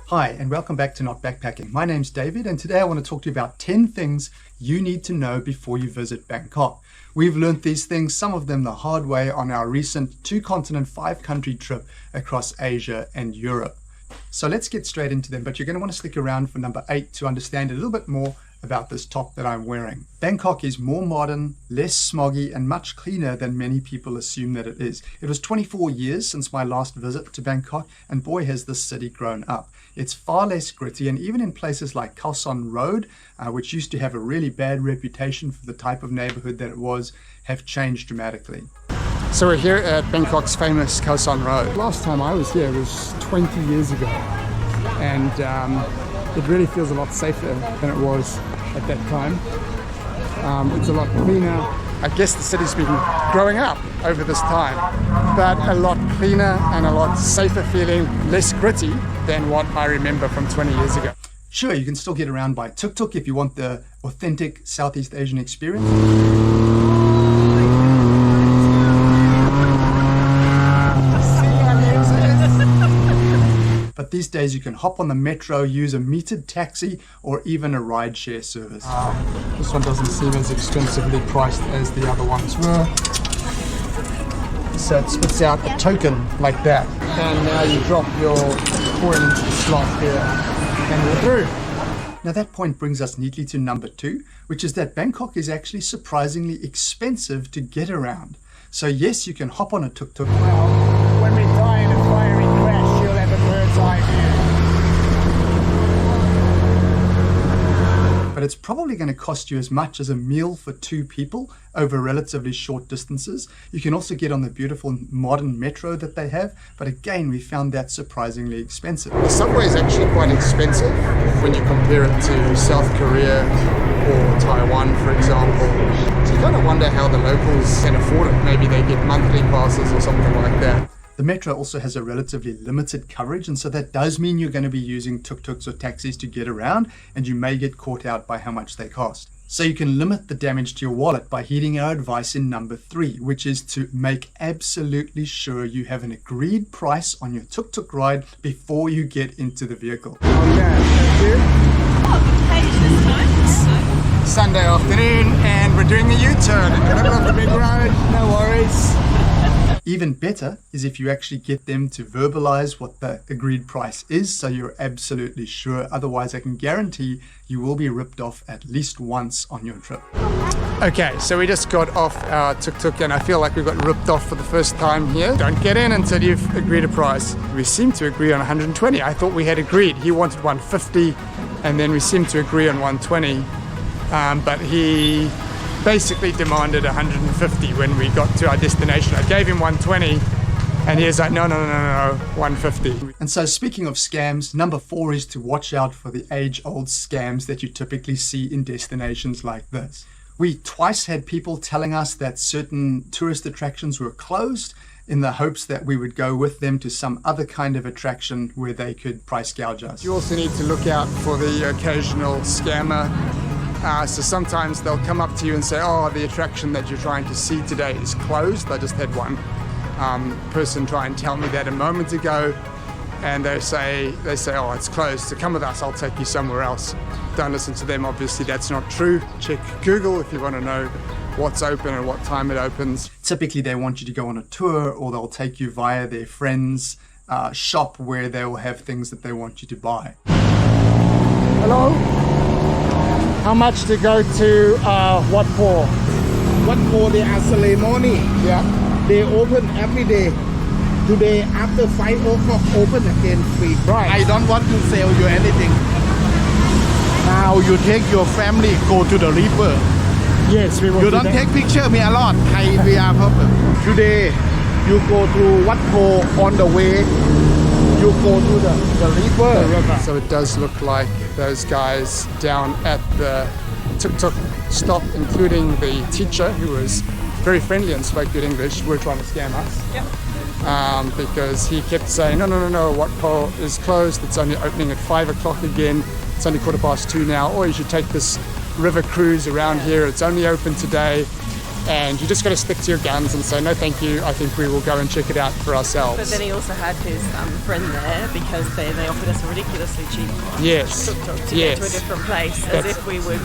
Hi, and welcome back to Not Backpacking. My name's David, and today I want to talk to you about 10 things you need to know before you visit Bangkok. We've learned these things, some of them the hard way, on our recent 2-continent, 5-country trip across Asia and Europe. So let's get straight into them, but you're going to want to stick around for number 8 to understand a little bit more about this top that I'm wearing. Bangkok is more modern, less smoggy, and much cleaner than many people assume that it is. It was 24 years since my last visit to Bangkok, and boy has this city grown up. It's far less gritty, and even in places like Khao Son Road, which used to have a really bad reputation for the type of neighborhood that it was, have changed dramatically. So we're here at Bangkok's famous Khao Son Road. Last time I was here was 20 years ago, and it really feels a lot safer than it was at that time. It's a lot cleaner. I guess the city's been growing up over this time, but a lot cleaner and a lot safer feeling, less gritty than what I remember from 20 years ago. Sure, you can still get around by tuk-tuk if you want the authentic Southeast Asian experience. But these days you can hop on the metro, use a metered taxi, or even a ride-share service. This one doesn't seem as expensively priced as the other ones were. So it spits out a token like that. And now you drop your coin into the slot here, and you're through. Now that point brings us neatly to number 2, which is that Bangkok is actually surprisingly expensive to get around. So yes, you can hop on a tuk-tuk. Well, when we die in a fiery crash, you'll have a bird's eye view. But it's probably going to cost you as much as a meal for 2 people over relatively short distances. You can also get on the beautiful modern metro that they have, but again, we found that surprisingly expensive. The subway is actually quite expensive when you compare it to South Korea or Taiwan, for example. So you kind of wonder how the locals can afford it. Maybe they get monthly passes or something like that. The metro also has a relatively limited coverage, and so that does mean you're going to be using tuk-tuks or taxis to get around, and you may get caught out by how much they cost. So you can limit the damage to your wallet by heeding our advice in number 3, which is to make absolutely sure you have an agreed price on your tuk-tuk ride before you get into the vehicle. Okay, thank you. Sunday afternoon, and we're doing a U-turn in the middle of the big road. No worries. Even better is if you actually get them to verbalize what the agreed price is, so you're absolutely sure. Otherwise, I can guarantee you will be ripped off at least once on your trip. Okay, so we just got off our tuk-tuk, and I feel like we got ripped off for the first time here. Don't get in until you've agreed a price. We seem to agree on 120. I thought we had agreed. He wanted 150, and then we seemed to agree on 120. But he basically demanded 150 when we got to our destination. I gave him 120, and he was like, no, 150. And so speaking of scams, number 4 is to watch out for the age-old scams that you typically see in destinations like this. We twice had people telling us that certain tourist attractions were closed in the hopes that we would go with them to some other kind of attraction where they could price gouge us. You also need to look out for the occasional scammer. So sometimes they'll come up to you and say, oh, the attraction that you're trying to see today is closed. I just had one person try and tell me that a moment ago, and they say, oh, it's closed, so come with us, I'll take you somewhere else. Don't listen to them, obviously that's not true. Check Google if you want to know what's open and what time it opens. Typically they want you to go on a tour, or they'll take you via their friend's shop where they will have things that they want you to buy. Hello? How much to go to Wat Po? What for the ceremony? Yeah. They open every day. Today after 5 o'clock open again free. Right. I don't want to sell you anything. Now you take your family, go to the river. Yes, we will. You don't take picture me a lot. We are problem. Today you go to Wat Po, on the way you go to the river. So it does look like those guys down at the tuk-tuk stop, including the teacher who was very friendly and spoke good English, were trying to scam us. Yep. Because he kept saying, no, Wat Po is closed, it's only opening at 5 o'clock again, it's only 2:15 now, or you should take this river cruise around here, it's only open today. and you just got to stick to your guns and say, no thank you, I think we will go and check it out for ourselves. But then he also had his friend there because they offered us a ridiculously cheap Yes. tuk-tuk to get to a different place, as if we would,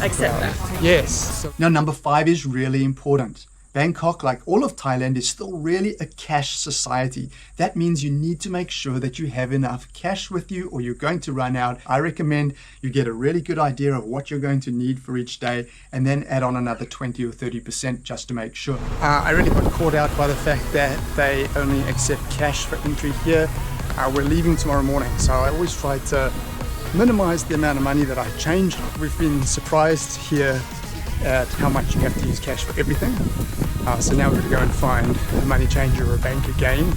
accept that. Yes. Now, number 5 is really important. Bangkok, like all of Thailand, is still really a cash society. That means you need to make sure that you have enough cash with you or you're going to run out. I recommend you get a really good idea of what you're going to need for each day and then add on another 20 or 30% just to make sure. I really got caught out by the fact that they only accept cash for entry here. We're leaving tomorrow morning, so I always try to minimize the amount of money that I change. We've been surprised here at how much you have to use cash for everything. So now we're going to go and find a money changer or a bank again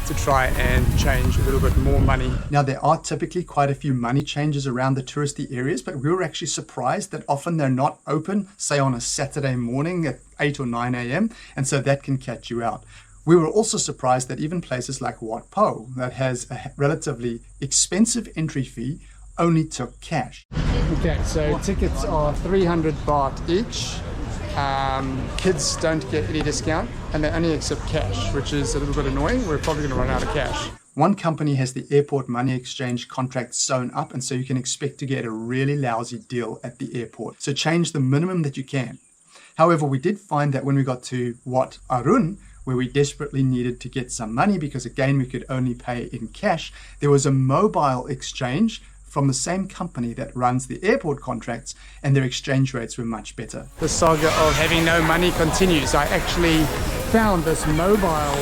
to try and change a little bit more money. Now, there are typically quite a few money changers around the touristy areas, but we were actually surprised that often they're not open, say on a Saturday morning at 8 or 9 a.m. And so that can catch you out. We were also surprised that even places like Wat Po, that has a relatively expensive entry fee, only took cash. Okay, so tickets are 300 baht each. Kids don't get any discount and they only accept cash, which is a little bit annoying. We're probably going to run out of cash. One company has the airport money exchange contract sewn up, and so you can expect to get a really lousy deal at the airport. So change the minimum that you can. However, we did find that when we got to Wat Arun, where we desperately needed to get some money because again we could only pay in cash, there was a mobile exchange from the same company that runs the airport contracts, and their exchange rates were much better. The saga of having no money continues. I actually found this mobile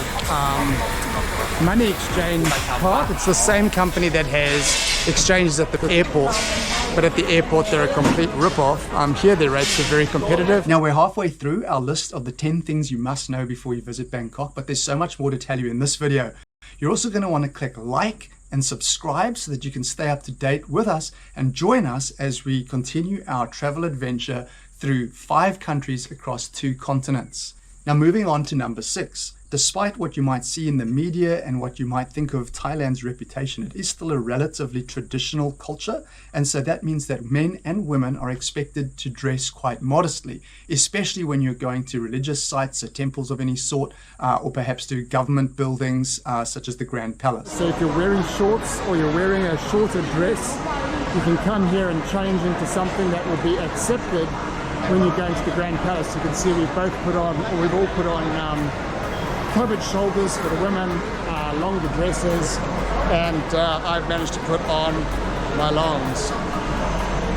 money exchange part. It's the same company that has exchanges at the airport, but at the airport they're a complete rip-off. Here their rates are very competitive. Now, we're halfway through our list of the 10 things you must know before you visit Bangkok, but there's so much more to tell you in this video. You're also going to want to click like and subscribe so that you can stay up to date with us and join us as we continue our travel adventure through 5 countries across 2 continents. Now, moving on to number 6. Despite what you might see in the media and what you might think of Thailand's reputation, it is still a relatively traditional culture, and so that means that men and women are expected to dress quite modestly, especially when you're going to religious sites, so temples of any sort, or perhaps to government buildings such as the Grand Palace. So if you're wearing shorts or you're wearing a shorter dress, you can come here and change into something that will be accepted when you're going to the Grand Palace. You can see we've all put on covered shoulders for the women, longer dresses, and I've managed to put on my longs.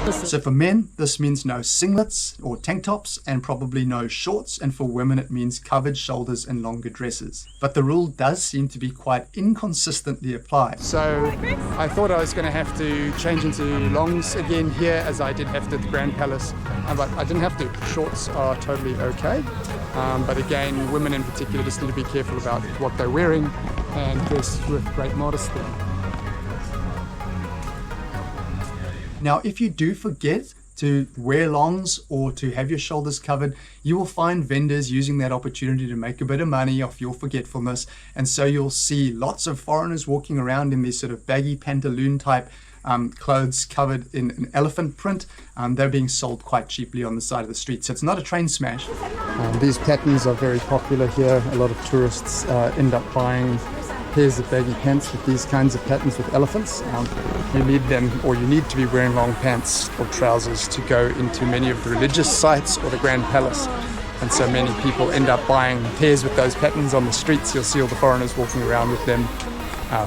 So for men, this means no singlets or tank tops and probably no shorts, and for women it means covered shoulders and longer dresses. But the rule does seem to be quite inconsistently applied. So I thought I was going to have to change into longs again here, as I did have to at the Grand Palace, but I didn't have to. Shorts are totally okay. But again, women in particular just need to be careful about what they're wearing and dress with great modesty. Now, if you do forget to wear longs or to have your shoulders covered, you will find vendors using that opportunity to make a bit of money off your forgetfulness. And so you'll see lots of foreigners walking around in these sort of baggy pantaloon type clothes covered in an elephant print. They're being sold quite cheaply on the side of the street. So it's not a train smash. These patterns are very popular here. A lot of tourists end up buying pairs of baggy pants with these kinds of patterns with elephants. You need them, or you need to be wearing long pants or trousers to go into many of the religious sites or the Grand Palace. And so many people end up buying pairs with those patterns on the streets. You'll see all the foreigners walking around with them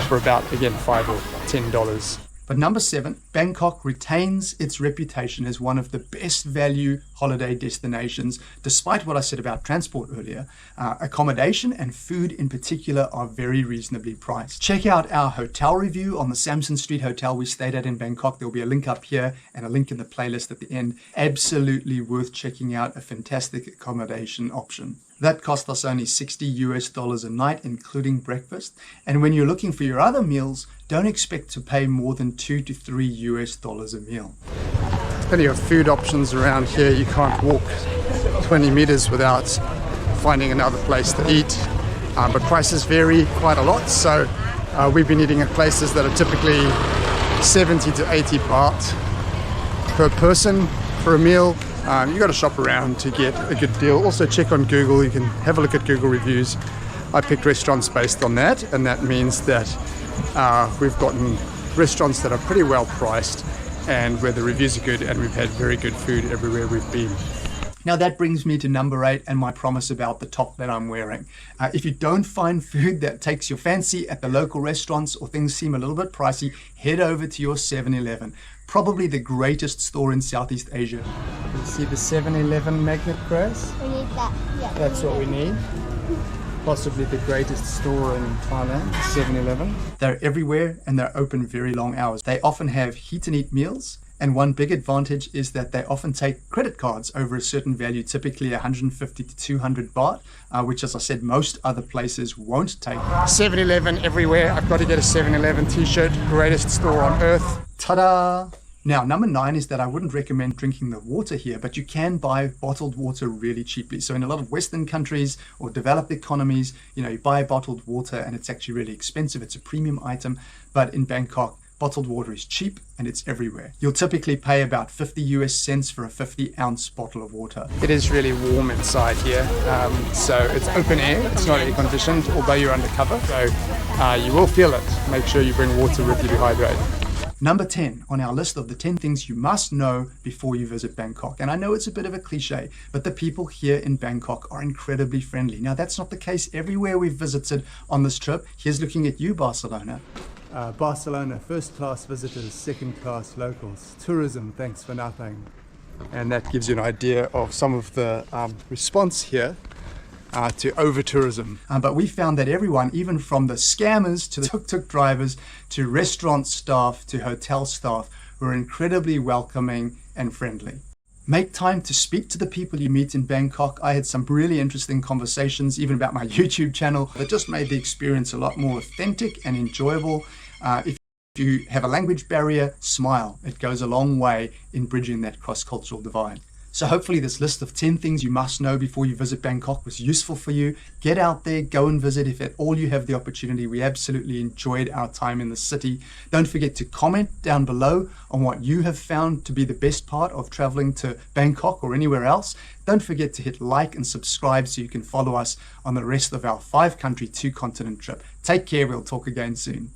for about, again, $5 or $10. But number 7, Bangkok retains its reputation as one of the best value holiday destinations. Despite what I said about transport earlier, accommodation and food in particular are very reasonably priced. Check out our hotel review on the Samson Street Hotel we stayed at in Bangkok. There'll be a link up here and a link in the playlist at the end. Absolutely worth checking out, a fantastic accommodation option. That cost us only $60 a night, including breakfast. And when you're looking for your other meals, don't expect to pay more than $2 to $3 a meal. Plenty of food options around here. You can't walk 20 meters without finding another place to eat. But prices vary quite a lot. So we've been eating at places that are typically 70 to 80 baht per person for a meal. You got to shop around to get a good deal. Also check on Google. You can have a look at Google reviews. I picked restaurants based on that, and that means that we've gotten restaurants that are pretty well priced and where the reviews are good, and we've had very good food everywhere we've been. Now that brings me to number 8 and my promise about the top that I'm wearing. If you don't find food that takes your fancy at the local restaurants or things seem a little bit pricey, head over to your 7-Eleven. Probably the greatest store in Southeast Asia. You see the 7-Eleven magnet, Grace? We need that. Yeah. That's what we need. Possibly the greatest store in Thailand, 7-Eleven. They're everywhere and they're open very long hours. They often have heat and eat meals. And one big advantage is that they often take credit cards over a certain value, typically 150 to 200 baht, which, as I said, most other places won't take. 7-Eleven everywhere. I've got to get a 7-Eleven t-shirt. Greatest store on earth. Ta-da! Now, number 9 is that I wouldn't recommend drinking the water here, but you can buy bottled water really cheaply. So in a lot of Western countries or developed economies, you buy bottled water and it's actually really expensive. It's a premium item. But in Bangkok, bottled water is cheap and it's everywhere. You'll typically pay about 50 US cents for a 50-ounce bottle of water. It is really warm inside here, so it's open air. It's not air conditioned, although you're undercover, so you will feel it. Make sure you bring water with you to hydrate. Number 10 on our list of the 10 things you must know before you visit Bangkok. And I know it's a bit of a cliche, but the people here in Bangkok are incredibly friendly. Now, that's not the case everywhere we've visited on this trip. Here's looking at you, Barcelona. Barcelona, first class visitors, second class locals. Tourism, thanks for nothing. And that gives you an idea of some of the response here to over-tourism. But we found that everyone, even from the scammers to the tuk-tuk drivers, to restaurant staff, to hotel staff, were incredibly welcoming and friendly. Make time to speak to the people you meet in Bangkok. I had some really interesting conversations, even about my YouTube channel, that just made the experience a lot more authentic and enjoyable. If you have a language barrier, smile. It goes a long way in bridging that cross-cultural divide. So hopefully this list of 10 things you must know before you visit Bangkok was useful for you. Get out there, go and visit if at all you have the opportunity. We absolutely enjoyed our time in the city. Don't forget to comment down below on what you have found to be the best part of traveling to Bangkok or anywhere else. Don't forget to hit like and subscribe so you can follow us on the rest of our 5-country, 2-continent trip. Take care, we'll talk again soon.